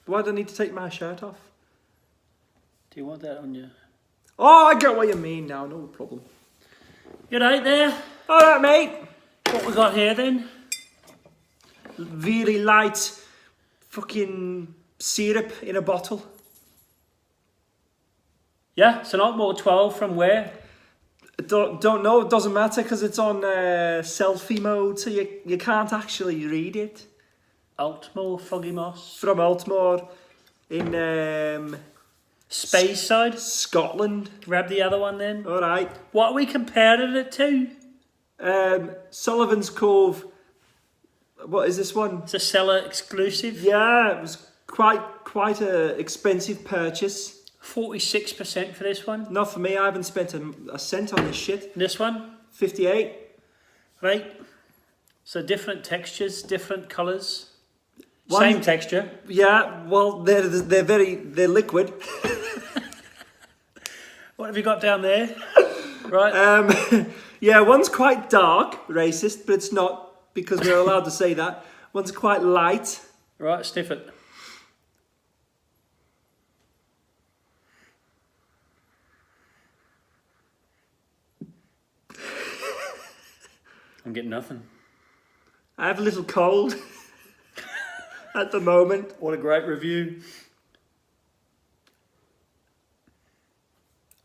Why do I need to take my shirt off? Do you want that on you? Oh, I get what you mean now. No problem. You right there? All right, mate. What we got here then? Really light fucking syrup in a bottle. Yeah, it's an Aultmore 12 from where? Don't know. It doesn't matter because it's on selfie mode, so you can't actually read it. Aultmore, Foggie Moss. From Aultmore in Speyside. Scotland. Grab the other one then. All right. What are we comparing it to? Sullivan's Cove. What is this one? It's a seller exclusive. Yeah, it was quite a expensive purchase. 46% for this one. Not for me. I haven't spent a cent on this shit. This one? 58. Right. So different textures, different colours. One, same texture. Yeah. Well, they're liquid. What have you got down there? Right. Yeah, one's quite dark, racist, but it's not because we're allowed to say that. One's quite light. Right, sniff it. I'm getting nothing. I have a little cold at the moment. What a great review.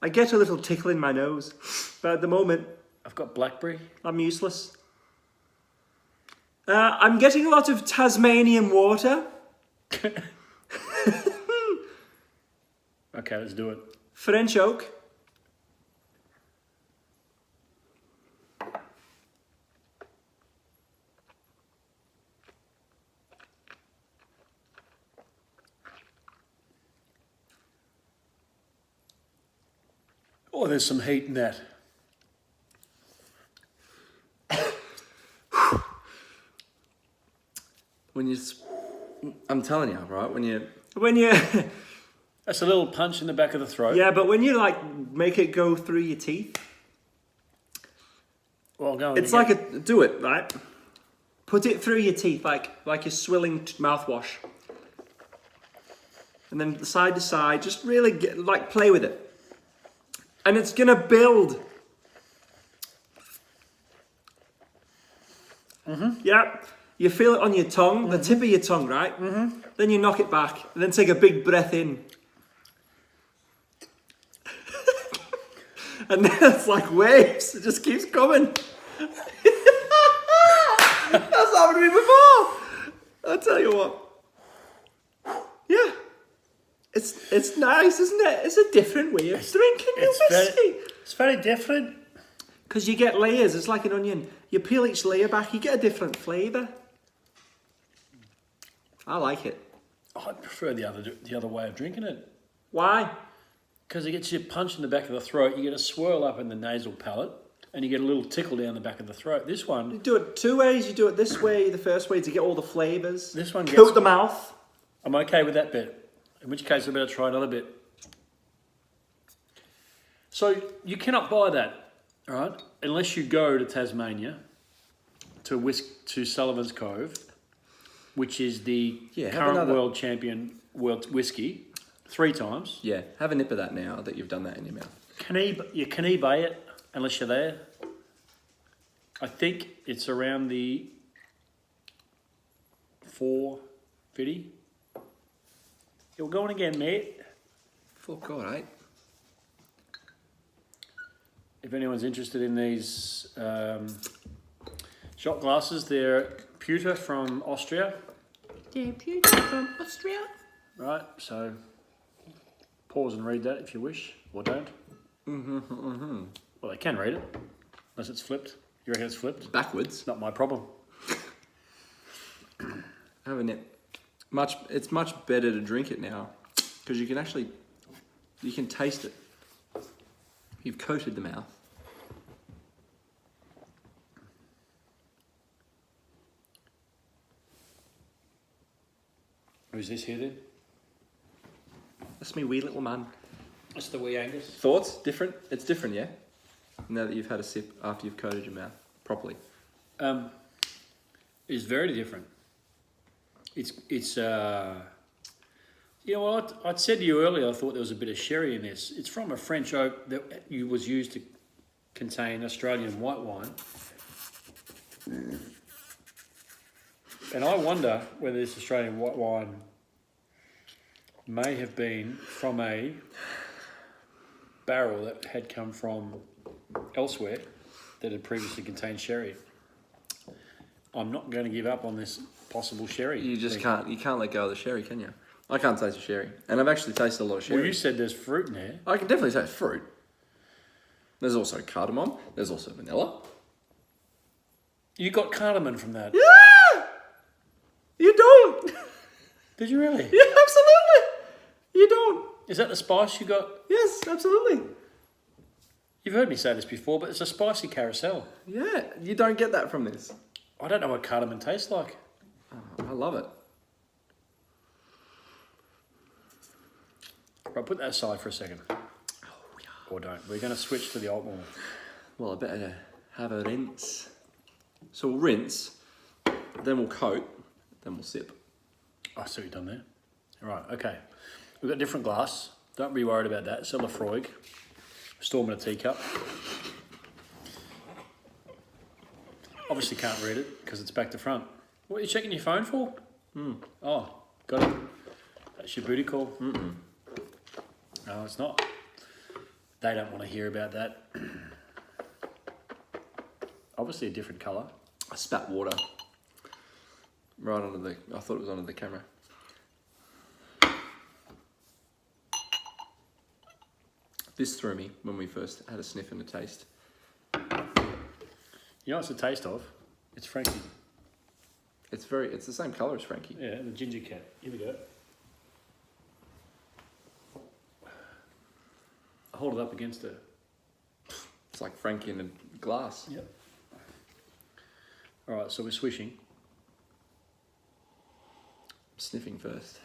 I get a little tickle in my nose, but at the moment, I've got blackberry. I'm useless. I'm getting a lot of Tasmanian water. Okay, let's do it. French oak. Oh, there's some heat in that. I'm telling you, right? When you That's a little punch in the back of the throat. yeah, but when you like make it go through your teeth, Well, go on. it's like do it right. Put it through your teeth like you're swilling mouthwash, and then side to side, just really play with it, and it's gonna build. Yeah. You feel it on your tongue, the tip of your tongue, right? Then you knock it back, and then take a big breath in. And then it's like waves, it just keeps coming. That's happened to me before. I'll tell you what. Yeah. It's nice, isn't it? It's a different way of drinking your whiskey. It's very different. Because you get layers, it's like an onion. You peel each layer back, you get a different flavour. I like it. I prefer the other way of drinking it. Why? Because it gets you a punch in the back of the throat, you get a swirl up in the nasal palate, and you get a little tickle down the back of the throat. This one... You do it two ways. You do it this way, the first way, to get all the flavours. This one coat the mouth. I'm okay with that bit. In which case I better try another bit. So you cannot buy that, all right? Unless you go to Tasmania, to Sullivan's Cove, which is the current world champion world whiskey, 3 times. Yeah, have a nip of that now that you've done that in your mouth. You can eBay it unless you're there. I think it's around the $4.50. You're going again, mate. Fuck, all right. If anyone's interested in these shot glasses, they're pewter from Austria. They're pewter from Austria. Right, so pause and read that if you wish, or don't. Well, they can read it, unless it's flipped. You reckon it's flipped? Backwards. Not my problem. Have a nip. It's much better to drink it now, because you can taste it. You've coated the mouth. Who's this here then? That's me wee little man. That's the wee Angus. Thoughts? Different? It's different, yeah? Now that you've had a sip after you've coated your mouth properly. It's very different. It's You know what? I'd said to you earlier, I thought there was a bit of sherry in this. It's from a French oak that was used to contain Australian white wine. And I wonder whether this Australian white wine may have been from a barrel that had come from elsewhere that had previously contained sherry. I'm not going to give up on this possible sherry. You just can't. You can't let go of the sherry, can you? I can't taste the sherry, and I've actually tasted a lot of sherry. Well, you said there's fruit in there. I can definitely taste fruit. There's also cardamom. There's also vanilla. You got cardamom from that? Yeah. You don't. Did you really? Yeah, absolutely. You don't. Is that the spice you got? Yes, absolutely. You've heard me say this before, but it's a spicy carousel. Yeah, you don't get that from this. I don't know what cardamom tastes like. Oh, I love it. Right, put that aside for a second. Oh, yeah. Or don't. We're going to switch to the Aultmore. Well, I better have a rinse. So we'll rinse, then we'll coat, then we'll sip. I see what you've done there. Right, okay. We've got different glass. Don't be worried about that. It's a Laphroaig. Storm in a teacup. Obviously can't read it because it's back to front. What are you checking your phone for? Oh, got it. That's your booty call. No, it's not. They don't want to hear about that. Obviously a different colour. I spat water right under the... I thought it was under the camera. This threw me when we first had a sniff and a taste. You know what's the taste of? It's Frankie. It's the same colour as Frankie. Yeah, the ginger cat. Here we go. Hold it up against her. It's like Frankie in a glass. Yep. All right, so we're swishing. Sniffing first.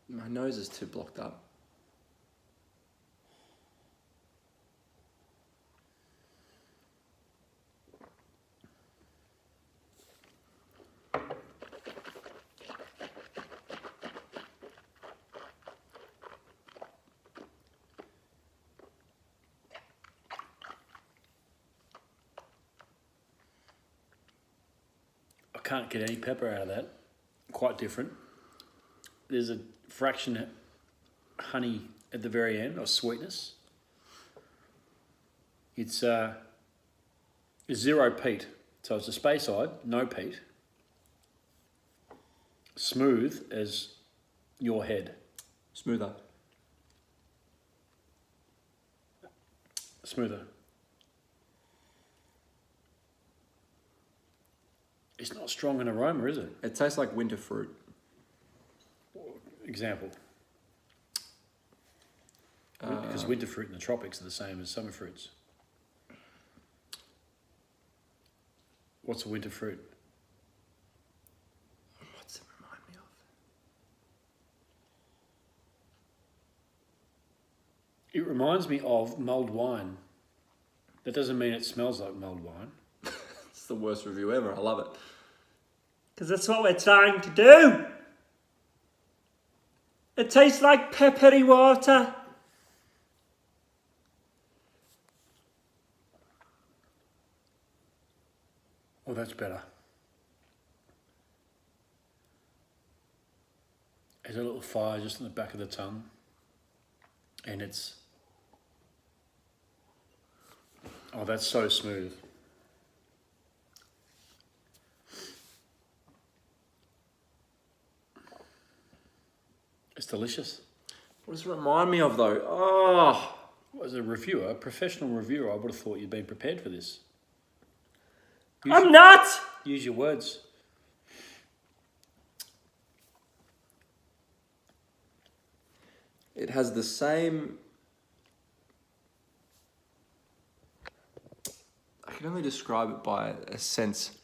My nose is too blocked up. I can't get any pepper out of that. Quite different. There's a fraction of honey at the very end, or sweetness. It's zero peat, so it's a Speyside, no peat. Smooth as your head. Smoother. Smoother. It's not strong in aroma, is it? It tastes like winter fruit. Example. Because winter fruit in the tropics are the same as summer fruits. What's a winter fruit? What's it remind me of? It reminds me of mulled wine. That doesn't mean it smells like mulled wine. It's the worst review ever. I love it. Because that's what we're trying to do. It tastes like peppery water. Oh, that's better. There's a little fire just in the back of the tongue. And it's... Oh, that's so smooth. It's delicious. What does it remind me of though? Oh! As a reviewer, a professional reviewer, I would have thought you'd been prepared for this. I'm not! Use your words. It has the same... I can only describe it by a sense.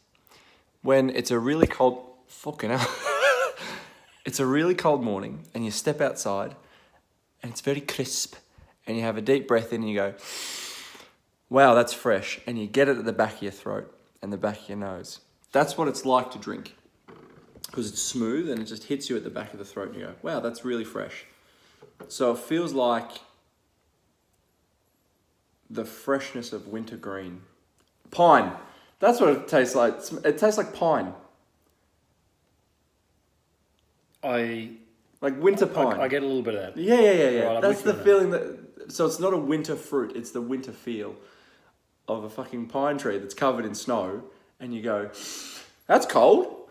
When it's a really cold... Fucking hell. It's a really cold morning and you step outside and it's very crisp, and you have a deep breath in and you go, wow, that's fresh, and you get it at the back of your throat and the back of your nose. That's what it's like to drink, because it's smooth and it just hits you at the back of the throat and you go, wow, that's really fresh. So it feels like the freshness of wintergreen. Pine. That's what it tastes like. It tastes like pine. Like winter pine. I get a little bit of that. Yeah. Right, that's the feeling that... So it's not a winter fruit, it's the winter feel of a fucking pine tree that's covered in snow, and you go, that's cold,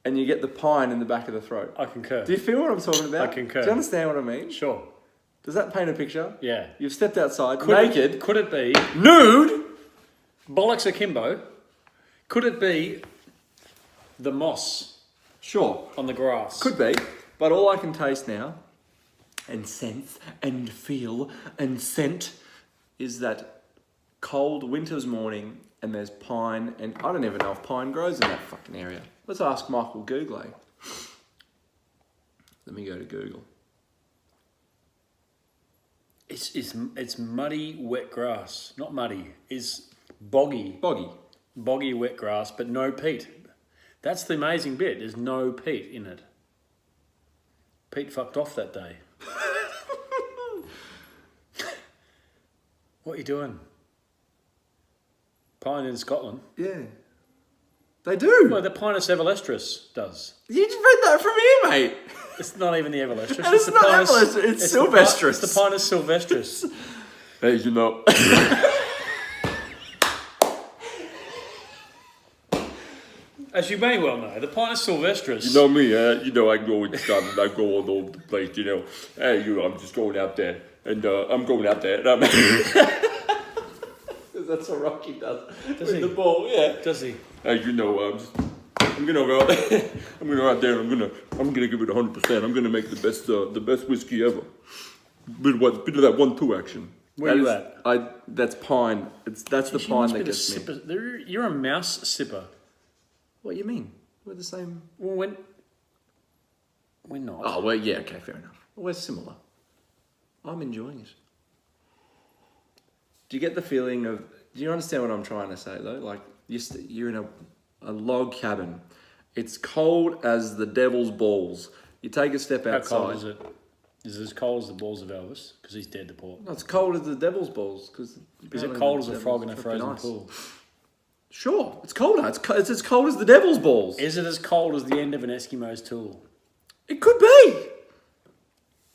and you get the pine in the back of the throat. I concur. Do you feel what I'm talking about? I concur. Do you understand what I mean? Sure. Does that paint a picture? Yeah. You've stepped outside, naked. Could it be... Nude! Bollocks akimbo. Could it be the moss Sure. on the grass? Could be. But all I can taste now, and sense, and feel, and scent, is that cold winter's morning, and there's pine, and I don't even know if pine grows in that fucking area. Let's ask Michael Google. Let me go to Google. It's muddy, wet grass. Not muddy. It's boggy. Boggy, wet grass, but no peat. That's the amazing bit. There's no peat in it. Pete fucked off that day. What are you doing? Pine in Scotland. Yeah. They do. Well, the Pinus everlestris does. You just read that from here, mate. It's not even the everlestris. And it's not everlestris, it's sylvestris. It's the Pinus sylvestris. Hey, you know. As you may well know, the Pinus sylvestris. You know me, I go in Scotland, I go all over the place, Hey, I'm just going out there, and I'm going out there, and I'm... That's what Rocky does. Does he? The ball, yeah. Does he? Hey, I'm gonna go out there, I'm gonna go out there, and I'm gonna give it 100%, I'm gonna make the best whiskey ever. Bit of that 1-2 action. Where are you at? That's pine. That's the You pine must that be the gets me. sipper. You're a mouse sipper. What do you mean? We're the same. Well, we're not. Oh, well, yeah, okay, fair enough. We're similar. I'm enjoying it. Do you get the feeling of... Do you understand what I'm trying to say, though? Like, you're in a log cabin. It's cold as the devil's balls. You take a step outside. How cold is it? Is it as cold as the balls of Elvis? Because he's dead to port. No, it's cold as the devil's balls. Is it cold as a frog in a frozen pool? Sure, it's colder. It's as cold as the devil's balls. Is it as cold as the end of an Eskimo's tool? It could be.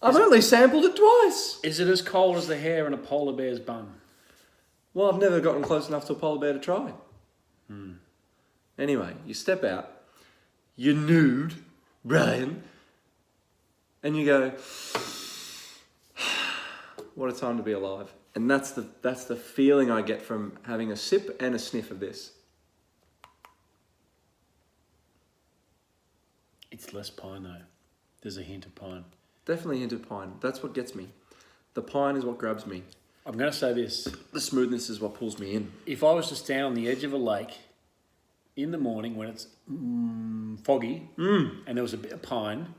I've only sampled it twice. Is it as cold as the hair in a polar bear's bum? Well, I've never gotten close enough to a polar bear to try. Anyway, you step out, you're nude, Brian, and you go, what a time to be alive. And that's the feeling I get from having a sip and a sniff of this. It's less pine though. There's a hint of pine. Definitely a hint of pine. That's what gets me. The pine is what grabs me. I'm going to say this. The smoothness is what pulls me in. If I was to stand on the edge of a lake in the morning when it's foggy and there was a bit of pine,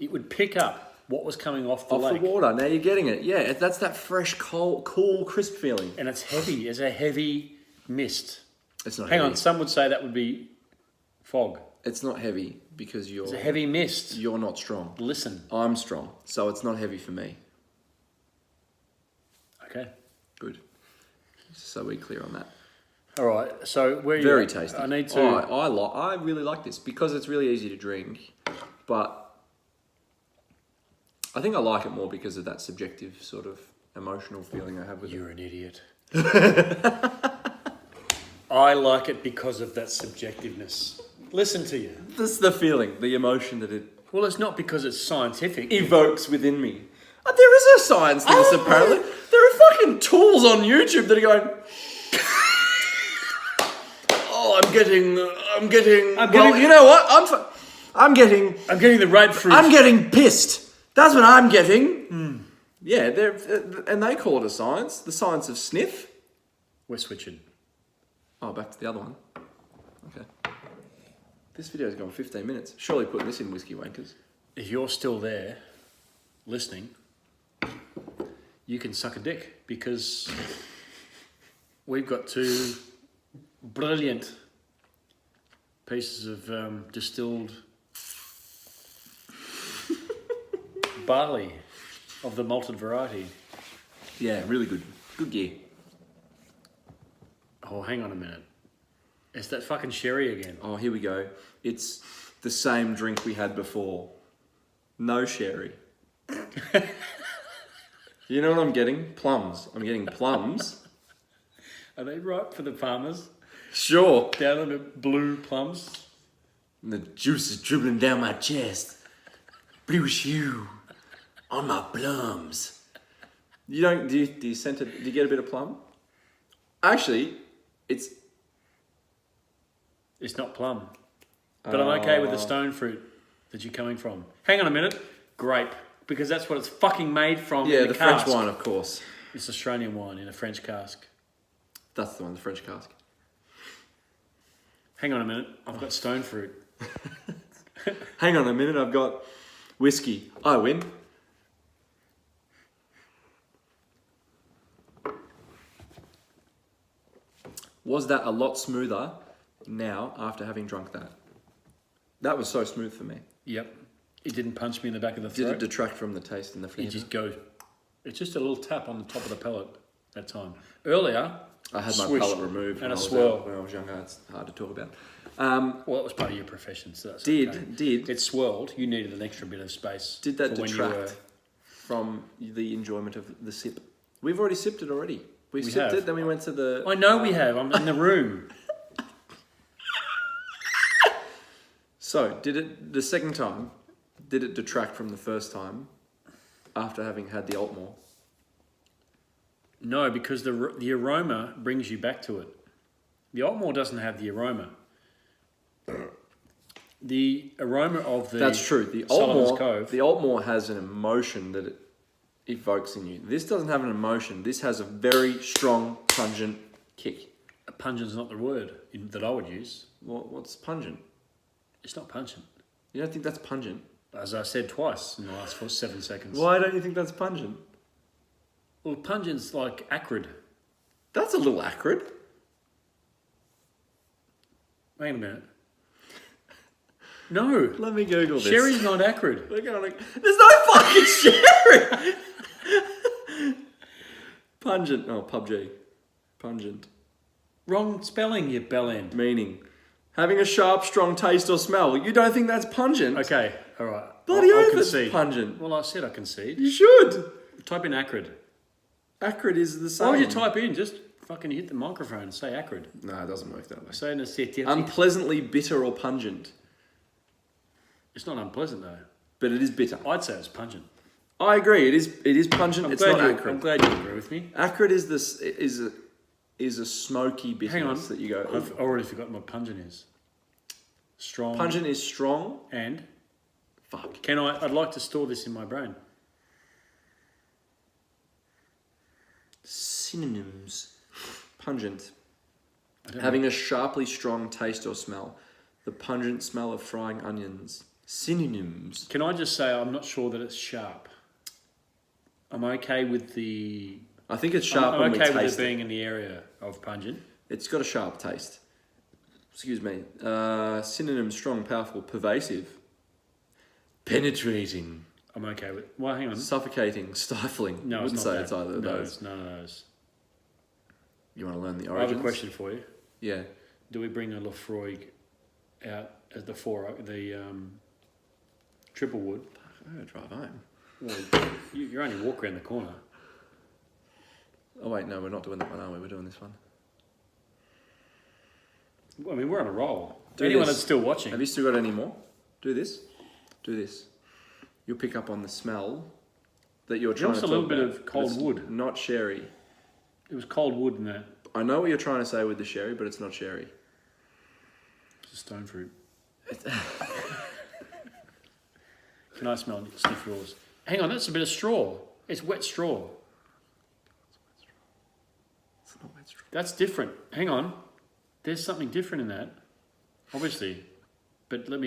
it would pick up what was coming off the lake. Off the water. Now you're getting it. Yeah, that's that fresh, cool, crisp feeling. And it's heavy. It's a heavy mist. It's not Hang heavy. on, some would say that would be fog. It's not heavy because It's a heavy mist. you're not strong. Listen. I'm strong, so it's not heavy for me. Okay. Good. So we're clear on that. All right. So where are you? Very at? tasty. I need to. I really like this because it's really easy to drink, but I think I like it more because of that subjective sort of emotional feeling I have with it. You're an idiot. I like it because of that subjectiveness. Listen to you. This is the feeling, the emotion that it Well, it's not because it's scientific. evokes within me. There is a science to this, apparently. There are fucking tools on YouTube that are going, oh, I'm getting, you know what? I'm getting the right fruit. I'm getting pissed. That's what I'm getting. Yeah, and they call it a science. The science of sniff. We're switching. Oh, back to the other one. Okay. This video's gone 15 minutes. Surely putting this in Whiskey Wankers. If you're still there, listening, you can suck a dick because we've got 2 brilliant pieces of distilled barley of the malted variety. Yeah, really good. Good gear. Oh, hang on a minute. It's that fucking sherry again. Oh, here we go. It's the same drink we had before. No sherry. You know what I'm getting? Plums. I'm getting plums. Are they ripe for the farmers? Sure. Down on the blue plums? And the juice is dribbling down my chest. Bluish hue on my plums. You don't? Do you sense it? Do you get a bit of plum? Actually, it's not plum. But I'm okay with the stone fruit that you're coming from. Hang on a minute. Grape. Because that's what it's fucking made from. Yeah, in the cask. French wine, of course. It's Australian wine in a French cask. That's the one, the French cask. Hang on a minute. I've got stone fruit. Hang on a minute. I've got whiskey. I win. Was that a lot smoother now after having drunk that? That was so smooth for me. Yep. It didn't punch me in the back of the throat. Did it detract from the taste and the You flavour? just go. It's just a little tap on the top of the pellet that time. Earlier, I had my swish palate removed and when a I was swirl. out- when I was younger. It's hard to talk about. Well, it was part of your profession, so that's Did okay. It swirled. You needed an extra bit of space. did that for when you detract from the enjoyment of the sip? We've already sipped it already. We sipped have. it, then we went to the... I know we have. I'm in the room. So, did it, the second time, did it detract from the first time after having had the Aultmore? No, because the aroma brings you back to it. The Aultmore doesn't have the aroma. The aroma of the That's true. The Sullivan's Aultmore, Cove. the Aultmore has an emotion that it evokes in you. This doesn't have an emotion. This has a very strong, pungent kick. Pungent's not the word that I would use. What's pungent? It's not pungent. You don't think that's pungent? As I said twice in the last 7 seconds. Why don't you think that's pungent? Well, pungent's like acrid. That's a little acrid. Wait a minute. No. Let me Google this. Sherry's not acrid. Look at it. There's no fucking sherry! Pungent. Oh, PUBG. Pungent. Wrong spelling, you bellend. Meaning. Having a sharp, strong taste or smell. You don't think that's pungent? Okay, all right. Bloody I'll oath it's concede. pungent. Well, I said I concede. You should. Type in acrid. Acrid is the same. Why would you type in? Just fucking hit the microphone and say acrid. No, it doesn't work that way. Say in a city. Unpleasantly bitter or pungent. It's not unpleasant though. But it is bitter. I'd say it's pungent. I agree. It is pungent. It's not acrid. I'm glad you agree with me. Acrid is this is a smoky bitterness Hang on. that you go. I've already forgotten what pungent is. Strong. Pungent is strong. And Fuck. I'd like to store this in my brain. Synonyms. Pungent. I Having a sharply strong taste or smell. The pungent smell of frying onions. Synonyms. Can I just say I'm not sure that it's sharp. I'm okay with the. I think it's sharp I'm when we okay with taste it it. being in the area of pungent. It's got a sharp taste. Excuse me. Synonyms: strong, powerful, pervasive, penetrating, I'm okay with. Well, hang on. suffocating, stifling. No, I it's wouldn't not say that. it's either of No, those. it's none of those. You want to learn the I origins? have a question for you. Yeah. Do we bring a Laphroaig out as the triple wood? I'm going to drive home. Well, you're only walk around the corner. Oh wait, no, we're not doing that one, are we? We're doing this one. I mean, we're on a roll. Do Anyone this. that's still watching. Have you still got any more? Do this. Do this. You'll pick up on the smell that you're trying Just to a talk little bit about, of cold but it's wood. Not sherry. It was cold wood in that. I know what you're trying to say with the sherry, but it's not sherry. It's a stone fruit. Can I smell it? Sniff yours. Hang on, that's a bit of straw. It's wet straw. It's not wet straw. That's different. Hang on. There's something different in that. Obviously. But that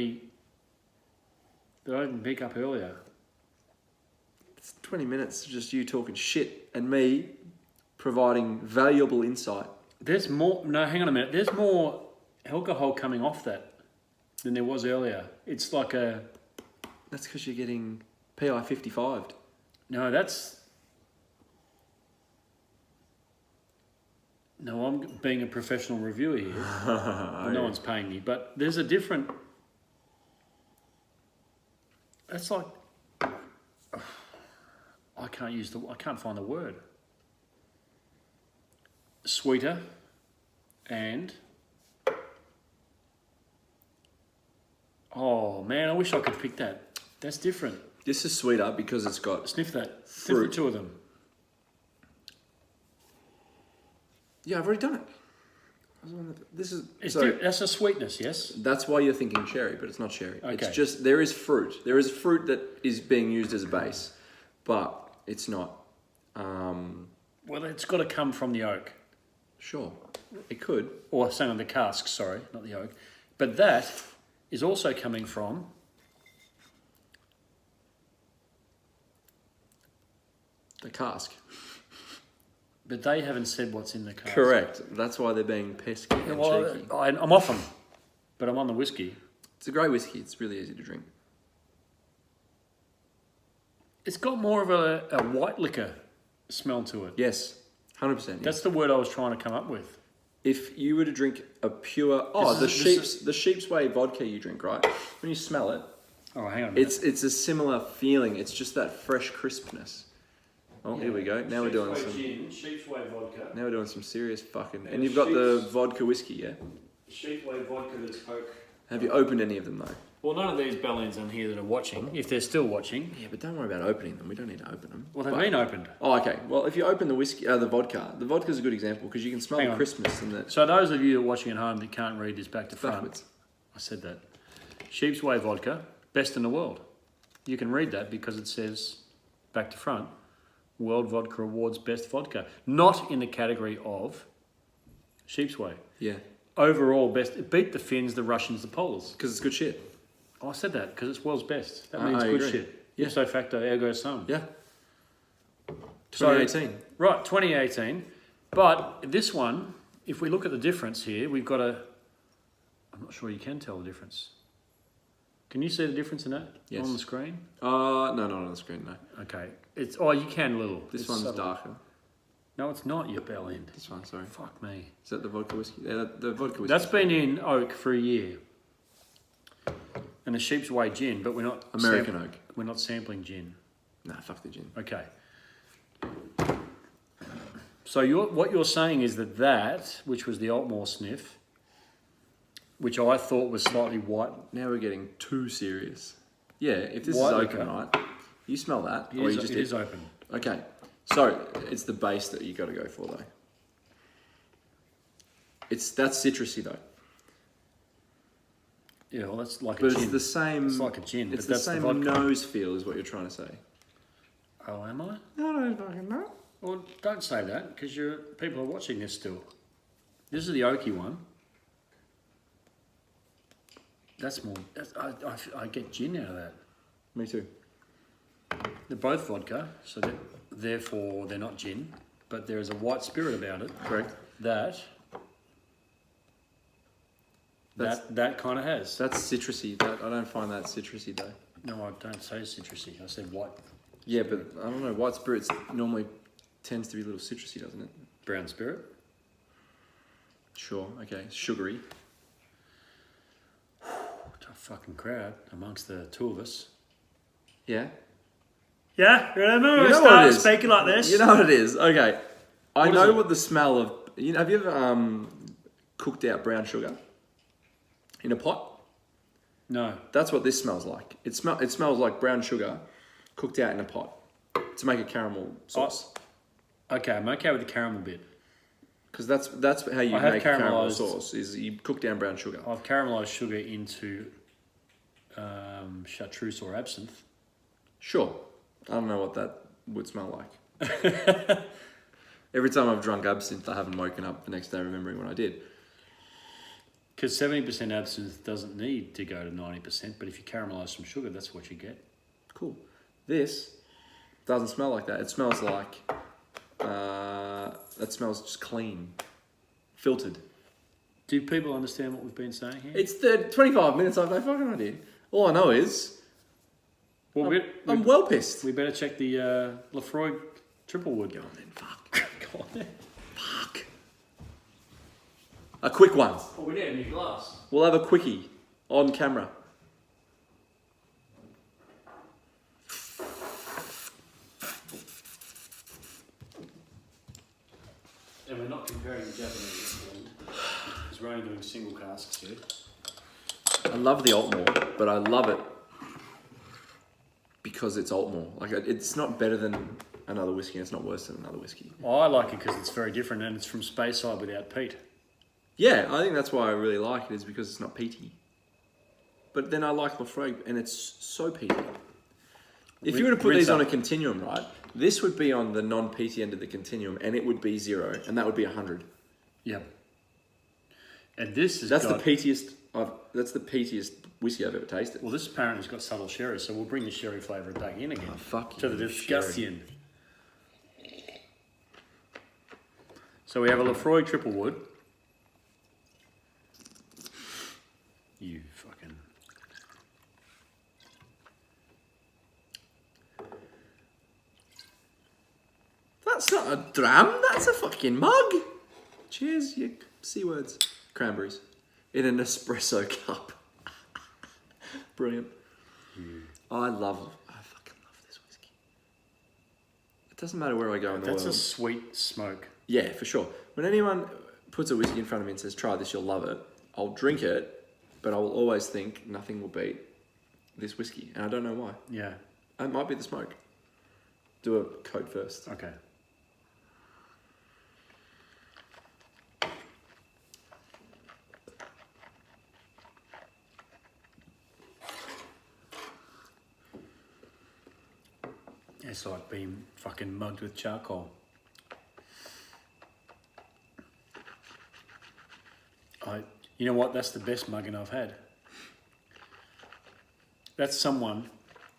I didn't pick up earlier. It's 20 minutes just you talking shit and me providing valuable insight. There's more. No, hang on a minute. There's more alcohol coming off that than there was earlier. It's like a. That's because you're getting PI 55'd. No, that's. No, I'm being a professional reviewer here. No one's paying me, but there's a different. That's like. I can't find the word. Sweeter, and. Oh man, I wish I could pick that. That's different. This is sweeter because it's got Sniff that. Sniff fruit. the two of them. Yeah, I've already done it. This is That's a sweetness, yes? That's why you're thinking cherry, but it's not cherry. Okay. It's just there is fruit. There is fruit that is being used as a base, but it's not. Well, it's got to come from the oak. Sure, it could. Or saying on the cask, sorry, not the oak. But that is also coming from The cask. but they haven't said what's in the cask. Correct. That's why they're being pesky and Well, cheeky. I'm off them, but I'm on the whiskey. It's a great whiskey. It's really easy to drink. It's got more of a white liquor smell to it. Yes, 100%. Yes. That's the word I was trying to come up with. If you were to drink a pure the sheep's way vodka you drink, right? When you smell it, Oh, hang on a minute. it's a similar feeling. It's just that fresh crispness. Oh, here we go. Now we're doing some. Gin, Sheep's Way vodka. Now we're doing some serious fucking. And you've got the vodka whiskey, yeah? Sheep's Way vodka that's oak. Have you opened any of them though? Well, none of these Bellins on here that are watching, if they're still watching. Yeah, but don't worry about opening them. We don't need to open them. Well, they've been opened. Oh, okay. Well, if you open the whiskey, the vodka's a good example because you can smell Hang the on. crispness and the So those of you that are watching at home that can't read this back to front, backwards. I said that. Sheep's Way vodka, best in the world. You can read that because it says back to front, World Vodka Awards best vodka. Not in the category of Sheep's Way. Yeah, Overall best. It beat the Finns, the Russians, the Poles. because it's good shit. Oh, I said that because it's world's best. That I means good agree. shit. Yeah. Ipso facto, ergo sum. Yeah. So- 2018. Right, 2018. But this one, if we look at the difference here, we've got a... I'm not sure you can tell the difference. Can you see the difference in that Yes. on the screen? No, not on the screen. No, Okay. It's you can a little. this It's one's subtle. darker. No, it's not, you bell end. This one, sorry. Fuck me. Is that the vodka whiskey? Yeah, the vodka whiskey. That's been in oak for a year. And the Sheep's Way gin, but we're not... American oak. We're not sampling gin. Nah, fuck the gin. Okay. So what you're saying is that, which was the Aultmore sniff, which I thought was slightly white. Now we're getting too serious. Yeah, if this White is open, liquor. right? You smell that, It or is, you just it is open. Okay, so it's the base that you got to go for though. That's citrusy though, Yeah, well, that's like a but gin. it's the same. It's like a gin, It's but the that's the same vodka. nose feel, is what you're trying to say. Oh, am I? No, no, fucking no. Well, don't say that, because people are watching this still. This is the oaky one. That's more... I get gin out of that. Me too. They're both vodka, so therefore they're not gin, but there is a white spirit about it. Correct. That kind of has. That's citrusy. I don't find that citrusy though. No, I don't say citrusy. I said white, Yeah, but I don't know. White spirits normally tends to be a little citrusy, doesn't it? brown spirit. Sure. Okay. Sugary. Tough fucking crowd amongst the two of us. Yeah. Yeah, remember You we know what it started is. speaking like this? You know what it is. Okay. I What is know it? what the smell of. Have you ever cooked out brown sugar in a pot? No. That's what this smells like. It smells like brown sugar cooked out in a pot to make a caramel sauce. Okay, I'm okay with the caramel bit. Because that's how you I have make caramel caramelised- sauce. Is you cook down brown sugar. I've caramelised sugar into chartreuse or absinthe. Sure. I don't know what that would smell like. Every time I've drunk absinthe, I haven't woken up the next day remembering what I did. Because 70% absinthe doesn't need to go to 90%, but if you caramelise some sugar, that's what you get. Cool. This Doesn't smell like that. It smells like, that smells just clean. Filtered. Do people understand what we've been saying here? It's 25 minutes, I have no fucking idea. All I know is, Well, I'm well pissed. we better check the Laphroaig triple wood. Go on then, fuck. Go on then. Fuck. A quick one. Oh, we need a new glass. We'll have a quickie on camera. And we're not comparing the Japanese blend, because we're only doing single casks here. I love the Aultmore, but I love it because it's Aultmore. Like, it's not better than another whiskey, and it's not worse than another whiskey. Oh, I like it because it's very different and it's from Speyside without peat. Yeah, I think that's why I really like it, is because it's not peaty. But then I like Laphroaig, and it's so peaty. If you were to put these on a continuum, right, this would be on the non-peaty end of the continuum, and it would be 0, and that would be 100. Yep. And this is That's the peatiest. That's the peatiest whiskey I've ever tasted. Well, this apparently has got subtle sherry, so we'll bring the sherry flavour back in again. Oh, fuck to you, the discussion. So we have a Laphroaig triple wood. You fucking. That's not a dram, that's a fucking mug. Cheers, you C words. Cranberries. In an espresso cup. Brilliant. I fucking love this whiskey. It doesn't matter where I go in the world. That's a sweet smoke. Yeah, for sure. When anyone puts a whiskey in front of me and says, try this, you'll love it, I'll drink it, but I will always think nothing will beat this whiskey. And I don't know why. Yeah. It might be the smoke. Do a coat first. Okay. It's like being fucking mugged with charcoal. You know what? That's the best mugging I've had. That's someone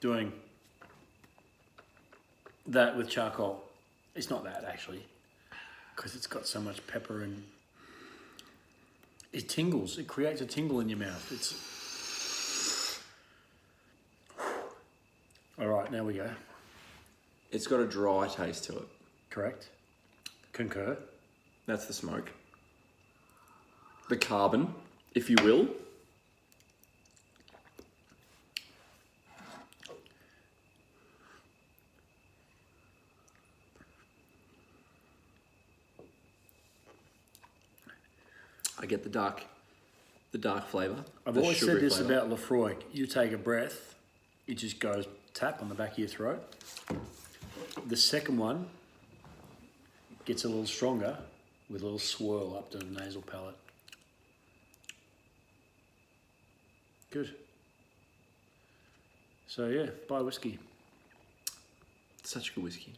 doing that with charcoal. It's not that actually, because it's got so much pepper and it tingles. It creates a tingle in your mouth. It's all right. Now we go. It's got a dry taste to it. Correct. Concur. That's the smoke. The carbon, if you will. I get the dark flavour. I've the always said sugary this flavour. about Laphroaig. You take a breath, it just goes tap on the back of your throat. The second one gets a little stronger with a little swirl up to the nasal palate. Good. So yeah, buy whiskey. Such a good whiskey.